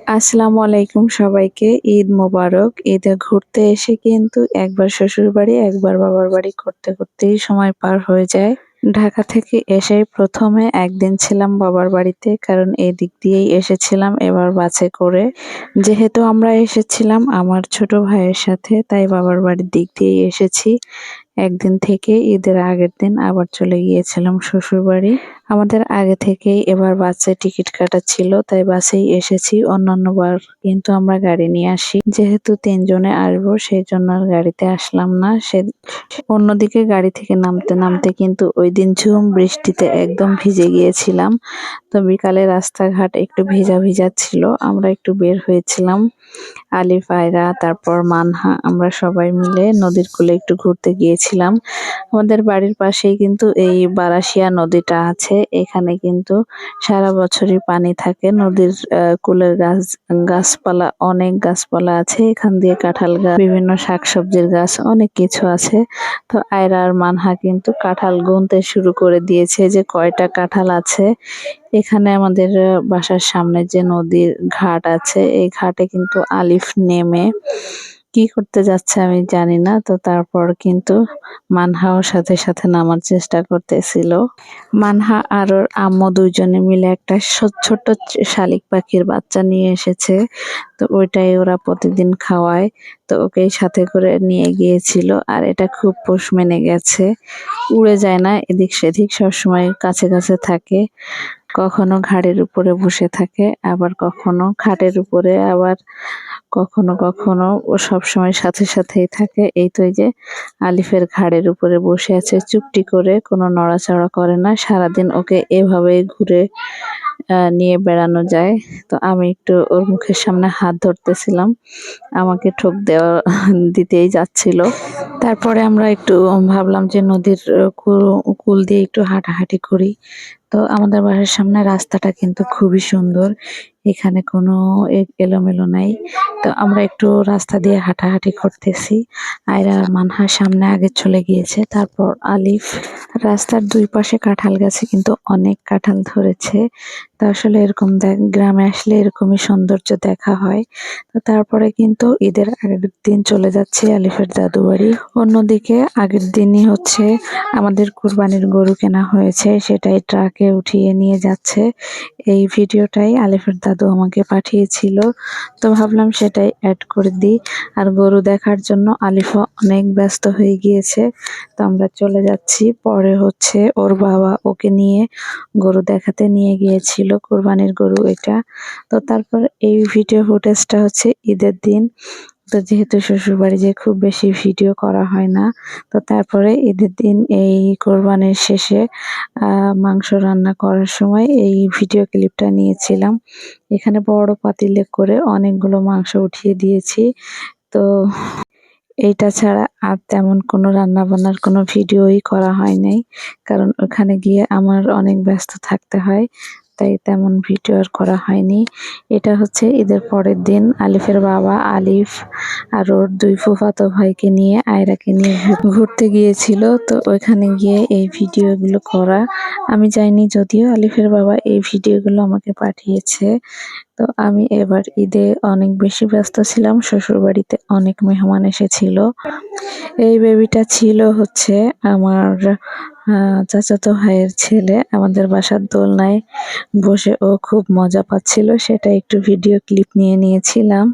আসসালামু আলাইকুম সবাইকে। ঈদ মোবারক। ঈদে ঘুরতে এসে কিন্তু একবার শ্বশুরবাড়ি, একবার বাবার বাড়ি করতে করতেই সময় পার হয়ে যায়। ঢাকা থেকে এসেই ১ম এ একদিন ছিলাম বাবার বাড়িতে। কারণ এদিক দিয়েই এসেছিলাম এবার বাসে করে। যেহেতু আমরা এসেছিলাম আমার ছোট ভাইয়ের সাথে, তাই বাবার বাড়ির দিক দিয়েই এসেছি। একদিন থেকে ঈদের আগের দিন আবার চলে গিয়েছিলাম শ্বশুরবাড়ি। আমাদের আগে থেকেই এবার বাসে টিকিট কাটা ছিল, তাই বাসেই এসেছি। অন্যান্য বার কিন্তু আমরা গাড়ি নিয়ে আসি। যেহেতু ৩ জনে আসবো সেই জন্য আর গাড়িতে আসলাম না। অন্যদিকে গাড়ি থেকে নামতে নামতে কিন্তু ওই দিন ঝুম বৃষ্টিতে একদম ভিজে গিয়েছিলাম। তো বিকালে রাস্তাঘাট একটু ভিজা ভিজা ছিল। আমরা একটু বের হয়েছিলাম। আলিফ, আয়রা, তারপর মানহা, আমরা সবাই মিলে নদীর কূলে একটু ঘুরতে গিয়েছিলাম। আমাদের বাড়ির পাশেই কিন্তু এই বারাশিয়া নদীটা আছে। এখানে কিন্তু সারা বছরই পানি থাকে। নদীর কূলের গাছপালা, অনেক গাছপালা আছে। এখান দিয়ে কাঁঠাল গাছ, বিভিন্ন শাকসবজির গাছ, অনেক কিছু আছে। তো আয়রা আর মানহা কিন্তু কাঁঠাল গুনতে শুরু করে দিয়েছে যে কয়টা কাঁঠাল আছে। এখানে আমাদের বাসার সামনে যে নদীর ঘাট আছে, এই ঘাটে কিন্তু আলিফ নেমে কি করতে যাচ্ছে আমি জানি না। তো তারপর কিন্তু মানহাও সাথে সাথে নামার চেষ্টা করতেছিল। মানহা আর ওর আম্মু দুইজনে মিলে একটা ছোট্ট শালিক পাখির বাচ্চা নিয়ে এসেছে। তো ওইটাই ওরা প্রতিদিন খাওয়ায়। তো ওকেই সাথে করে নিয়ে গিয়েছিল। আর এটা খুব পোষ মেনে গেছে, উড়ে যায় না এদিক সেদিক, সবসময় কাছে কাছে থাকে। কখনো ঘাড়ের উপরে বসে থাকে, আবার কখনো খাটের উপরে, আবার কখনো কখনো ও সবসময় সাথে সাথেই থাকে। এই তো এই যে আলিফের ঘাড়ের উপরে বসে আছে চুপটি করে, কোনো নড়াচড়া করে না। সারাদিন ওকে এভাবেই ঘুরে নিয়ে বেড়ানো যায়। তো আমি একটু ওর মুখের সামনে হাত ধরতেছিলাম, আমাকে ঠোক দিতেই যাচ্ছিল। তারপরে আমরা একটু ভাবলাম যে নদীর কূল দিয়ে একটু হাঁটাহাঁটি করি। তো আমাদের বাসার সামনে রাস্তাটা কিন্তু খুবই সুন্দর। এখানে কোনো এলোমেলো নাই। তো আমরা একটু রাস্তা দিয়ে হাঁটাহাঁটি করতেছি। আয়রা আর মানহা সামনে আগে চলে গিয়েছে, তারপর আলিফ। রাস্তার দুই পাশে কাঁঠাল গাছে কিন্তু অনেক কাঁঠাল ধরেছে। তো আসলে এরকম গ্রামে আসলে এরকমই সৌন্দর্য দেখা হয়। তো তারপরে কিন্তু ঈদের আগের দিন চলে যাচ্ছে আলিফের দাদু বাড়ি। অন্যদিকে আগের দিনই হচ্ছে আমাদের কুরবানির গরু কেনা হয়েছে, সেটাই ট্রাকে উঠিয়ে নিয়ে যাচ্ছে। এই ভিডিওটাই আলিফের দাদু আমাকে পাঠিয়েছিল। তো ভাবলাম সেটাই অ্যাড করে দিই। আর গরু দেখার জন্য আলিফও অনেক ব্যস্ত হয়ে গিয়েছে। তো আমরা চলে যাচ্ছি। পরে হচ্ছে ওর বাবা ওকে নিয়ে গরু দেখাতে নিয়ে গিয়েছিল, কুরবানির গরু এটা। তো তারপর এই ভিডিও ফুটেজটা হচ্ছে ঈদের দিন। তো যেহেতু শ্বশুরবাড়ি যে খুব বেশি ভিডিও করা হয় না, তো তারপরে ঈদের দিন এই কোরবানির শেষে মাংস রান্না করার সময় এই ভিডিও ক্লিপটা নিয়েছিলাম। এখানে বড় পাতিলে করে অনেকগুলো মাংস উঠিয়ে দিয়েছি। তো এইটা ছাড়া আর তেমন কোনো রান্না বান্নার কোনো ভিডিওই করা হয় নাই। কারণ ওখানে গিয়ে আমার অনেক ব্যস্ত থাকতে হয়, তাই তেমন ভিডিও আর করা হয়নি। এটা হচ্ছে ঈদের পরের দিন আলিফের বাবা আলিফ আর ওর ২ ফুফাতো ভাইকে নিয়ে আয়রাকে নিয়ে ঘুরতে গিয়েছিল। তো ওইখানে গিয়ে এই ভিডিওগুলো করা। আমি যাইনি যদিও, আলিফের বাবা এই ভিডিওগুলো আমাকে পাঠিয়েছে। তো আমি এবার ঈদে অনেক বেশি ব্যস্ত ছিলাম। শ্বশুরবাড়িতে অনেক মেহমান এসেছিল। এই বেবিটা ছিল হচ্ছে আমার চাচাতো ভাইয়ের ছেলে। আমাদের বাসার দোলনায় বসে ও খুব মজা পাচ্ছিল, সেটা একটু ভিডিও ক্লিপ নিয়ে নিয়েছিলাম।